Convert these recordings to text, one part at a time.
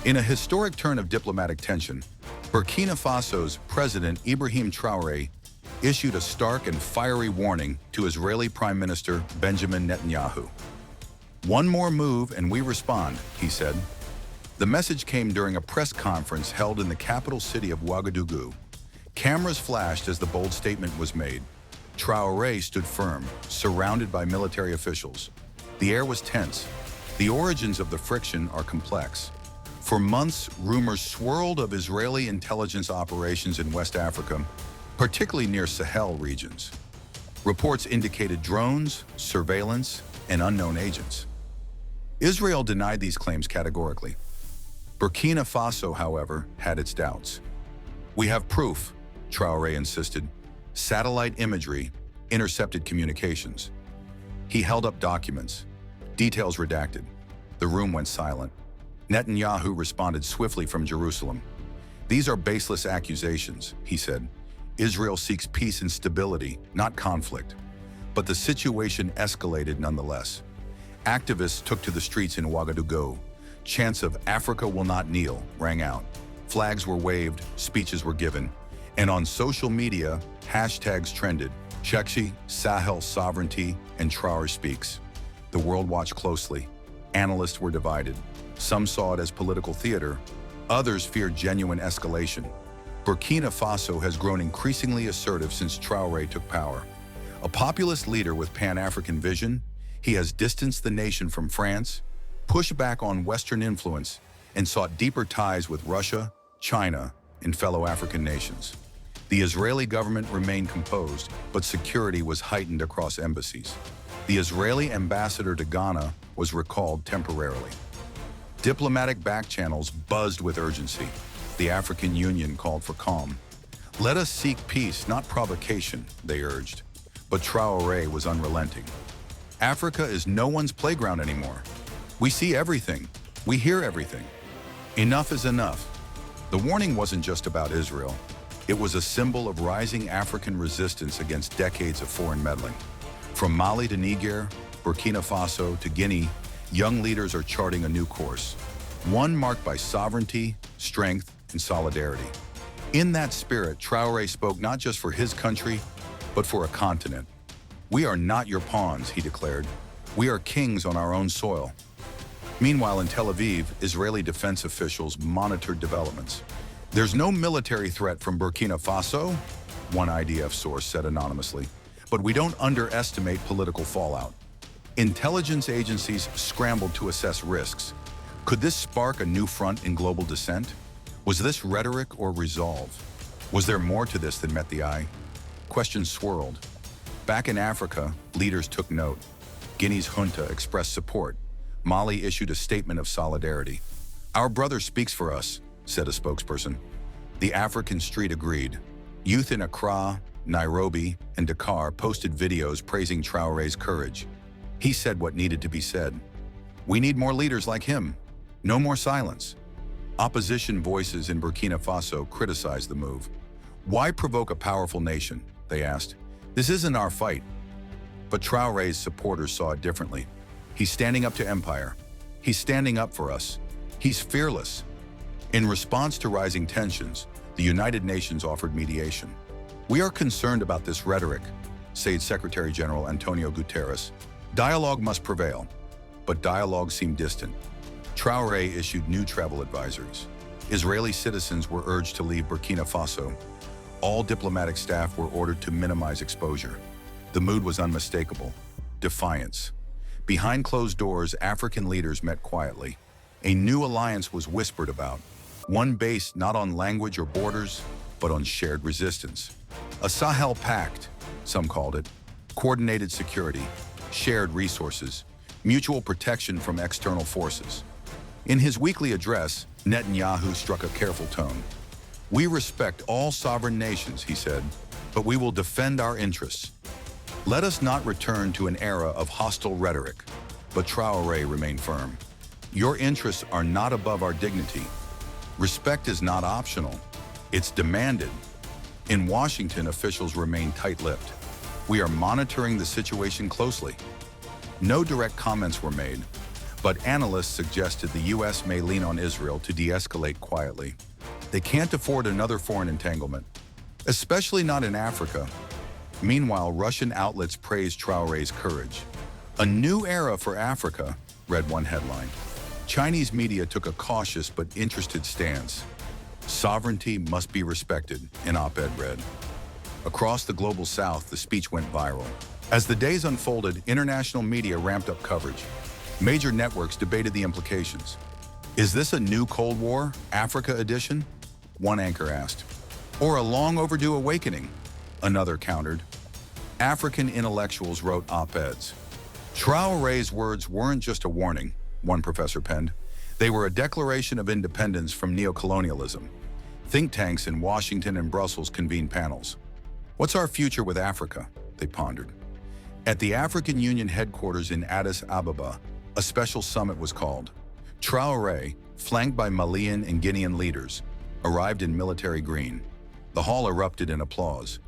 In a historic turn of diplomatic tension, Burkina Faso's President Ibrahim Traoré issued a stark and fiery warning to Israeli Prime Minister Benjamin Netanyahu. "One more move and we respond," he said. The message came during a press conference held in the capital city of Ouagadougou. Cameras flashed as the bold statement was made. Traoré stood firm, surrounded by military officials. The air was tense. The origins of the friction are complex. For months, rumors swirled of Israeli intelligence operations in West Africa, particularly near Sahel regions. Reports indicated drones, surveillance, and unknown agents. Israel denied these claims categorically. Burkina Faso, however, had its doubts. "We have proof," Traoré insisted. "Satellite imagery, intercepted communications." He held up documents, details redacted. The room went silent. Netanyahu responded swiftly from Jerusalem. "These are baseless accusations," he said. "Israel seeks peace and stability, not conflict." But the situation escalated nonetheless. Activists took to the streets in Ouagadougou. Chants of "Africa will not kneel" rang out. Flags were waved, speeches were given. And on social media, hashtags trended: Chekshi, Sahel sovereignty, and Traore speaks. The world watched closely. Analysts were divided. Some saw it as political theater. Others feared genuine escalation. Burkina Faso has grown increasingly assertive since Traoré took power. A populist leader with Pan-African vision, he has distanced the nation from France, pushed back on Western influence, and sought deeper ties with Russia, China, and fellow African nations. The Israeli government remained composed, but security was heightened across embassies. The Israeli ambassador to Ghana was recalled temporarily. Diplomatic backchannels buzzed with urgency. The African Union called for calm. "Let us seek peace, not provocation," they urged. But Traoré was unrelenting. "Africa is no one's playground anymore. We see everything. We hear everything. Enough is enough." The warning wasn't just about Israel. It was a symbol of rising African resistance against decades of foreign meddling. From Mali to Niger, Burkina Faso to Guinea, young leaders are charting a new course, one marked by sovereignty, strength, and solidarity. In that spirit, Traoré spoke not just for his country, but for a continent. "We are not your pawns," he declared. "We are kings on our own soil." Meanwhile, in Tel Aviv, Israeli defense officials monitored developments. "There's no military threat from Burkina Faso," one IDF source said anonymously, "but we don't underestimate political fallout." Intelligence agencies scrambled to assess risks. Could this spark a new front in global dissent? Was this rhetoric or resolve? Was there more to this than met the eye? Questions swirled. Back in Africa, leaders took note. Guinea's junta expressed support. Mali issued a statement of solidarity. "Our brother speaks for us," said a spokesperson. The African street agreed. Youth in Accra, Nairobi, and Dakar posted videos praising Traoré's courage. He said what needed to be said. "We need more leaders like him. No more silence." Opposition voices in Burkina Faso criticized the move. "Why provoke a powerful nation?" they asked. "This isn't our fight." But Traoré's supporters saw it differently. "He's standing up to empire. He's standing up for us. He's fearless." In response to rising tensions, the United Nations offered mediation. "We are concerned about this rhetoric," said Secretary General Antonio Guterres. "Dialogue must prevail." But dialogue seemed distant. Traoré issued new travel advisories. Israeli citizens were urged to leave Burkina Faso. All diplomatic staff were ordered to minimize exposure. The mood was unmistakable: defiance. Behind closed doors, African leaders met quietly. A new alliance was whispered about, one based not on language or borders, but on shared resistance. A Sahel Pact, some called it: coordinated security, shared resources, mutual protection from external forces. In his weekly address, Netanyahu struck a careful tone. "We respect all sovereign nations," he said, "but we will defend our interests. Let us not return to an era of hostile rhetoric." But Traoré remained firm. "Your interests are not above our dignity. Respect is not optional. It's demanded." In Washington, officials remained tight-lipped. "We are monitoring the situation closely." No direct comments were made, But analysts suggested the U.S. may lean on Israel to de-escalate quietly. They can't afford another foreign entanglement, especially not in Africa. Meanwhile, Russian outlets praised Traoré's courage. A new era for Africa, read one headline. Chinese media took a cautious but interested stance. Sovereignty must be respected, an op-ed read. Across the global south, the speech went viral. As the days unfolded, international media ramped up coverage. Major networks debated the implications. Is this a new Cold War, Africa edition? One anchor asked. Or a long overdue awakening? Another countered. African intellectuals wrote op-eds. Traoré's words weren't just a warning, one professor penned. They were a declaration of independence from neocolonialism. Think tanks in Washington and Brussels convened panels. What's our future with Africa? They pondered. At the African Union headquarters in Addis Ababa, a special summit was called. Traoré, flanked by Malian and Guinean leaders, arrived in military green. The hall erupted in applause.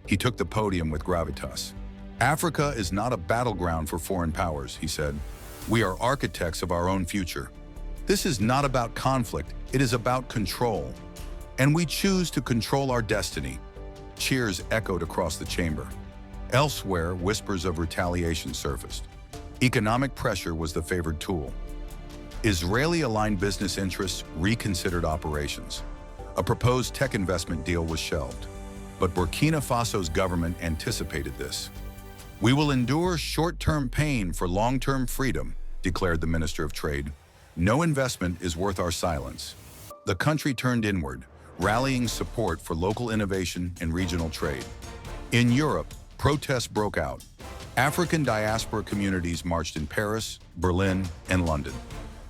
He took the podium with gravitas. Africa is not a battleground for foreign powers, he said. We are architects of our own future. This is not about conflict, it is about control. And we choose to control our destiny. Cheers echoed across the chamber. Elsewhere, whispers of retaliation surfaced. Economic pressure was the favored tool. Israeli-aligned business interests reconsidered operations. A proposed tech investment deal was shelved. But Burkina Faso's government anticipated this. We will endure short-term pain for long-term freedom, declared the Minister of Trade. No investment is worth our silence. The country turned inward, rallying support for local innovation and regional trade. In Europe, protests broke out. African diaspora communities marched in Paris, Berlin, and London.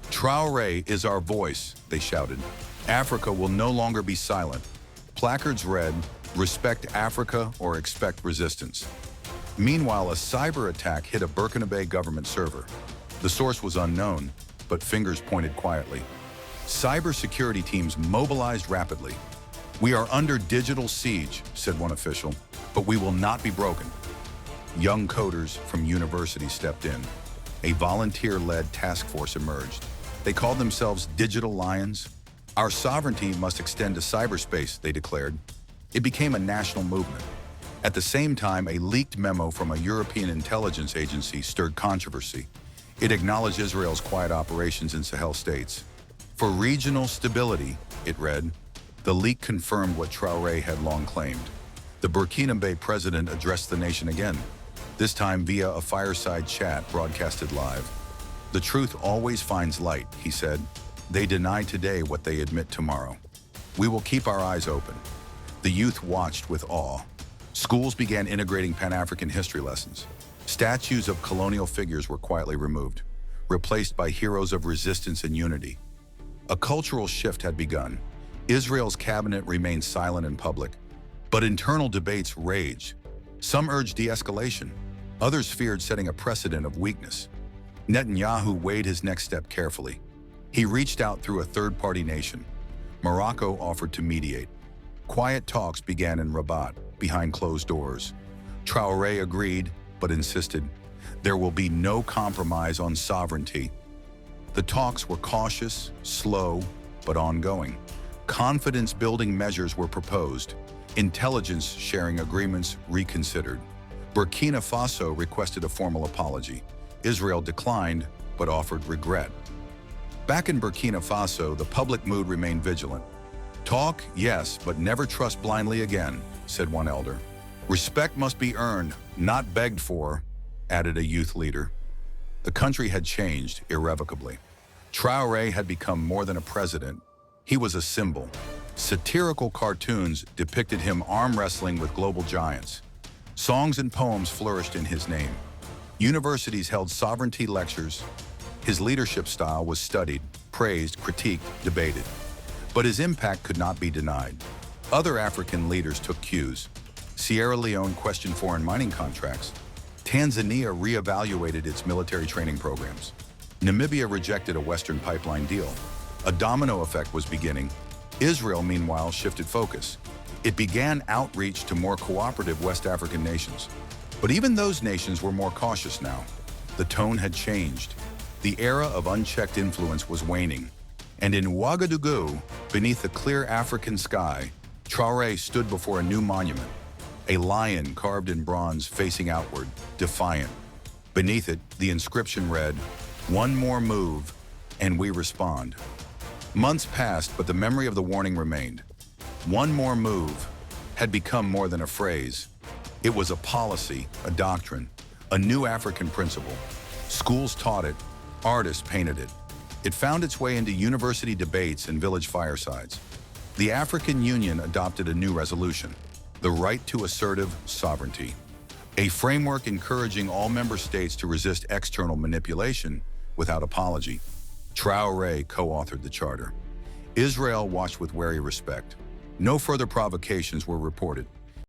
Traoré is our voice, they shouted. Africa will no longer be silent. Placards read, "Respect Africa or expect resistance." Meanwhile, a cyber attack hit a Burkinabe government server. The source was unknown, but fingers pointed quietly. Cybersecurity teams mobilized rapidly. We are under digital siege, said one official, but we will not be broken. Young coders from universities stepped in. A volunteer-led task force emerged. They called themselves Digital Lions. Our sovereignty must extend to cyberspace, they declared. It became a national movement. At the same time, a leaked memo from a European intelligence agency stirred controversy. It acknowledged Israel's quiet operations in Sahel states. For regional stability, it read, the leak confirmed what Traoré had long claimed. The Burkinabe president addressed the nation again, this time via a fireside chat broadcasted live. The truth always finds light, he said. They deny today what they admit tomorrow. We will keep our eyes open. The youth watched with awe. Schools began integrating Pan-African history lessons. Statues of colonial figures were quietly removed, replaced by heroes of resistance and unity. A cultural shift had begun. Israel's cabinet remained silent in public, but internal debates raged. Some urged de-escalation. Others feared setting a precedent of weakness. Netanyahu weighed his next step carefully. He reached out through a third-party nation. Morocco offered to mediate. Quiet talks began in Rabat, behind closed doors. Traoré agreed, but insisted, there will be no compromise on sovereignty. The talks were cautious, slow, but ongoing. Confidence-building measures were proposed. Intelligence-sharing agreements reconsidered. Burkina Faso requested a formal apology. Israel declined, but offered regret. Back in Burkina Faso, the public mood remained vigilant. Talk, yes, but never trust blindly again, said one elder. Respect must be earned, not begged for, added a youth leader. The country had changed irrevocably. Traoré had become more than a president. He was a symbol. Satirical cartoons depicted him arm wrestling with global giants. Songs and poems flourished in his name. Universities held sovereignty lectures. His leadership style was studied, praised, critiqued, debated. But his impact could not be denied. Other African leaders took cues. Sierra Leone questioned foreign mining contracts. Tanzania reevaluated its military training programs. Namibia rejected a Western pipeline deal. A domino effect was beginning. Israel, meanwhile, shifted focus. It began outreach to more cooperative West African nations. But even those nations were more cautious now. The tone had changed. The era of unchecked influence was waning, and in Ouagadougou, beneath the clear African sky, Traore stood before a new monument, a lion carved in bronze facing outward, defiant. Beneath it, the inscription read, "One more move, and we respond." Months passed, but the memory of the warning remained. One more move had become more than a phrase. It was a policy, a doctrine, a new African principle. Schools taught it, artists painted it. It found its way into university debates and village firesides. The African Union adopted a new resolution, the right to assertive sovereignty, a framework encouraging all member states to resist external manipulation without apology. Traore co-authored the charter. Israel watched with wary respect. No further provocations were reported.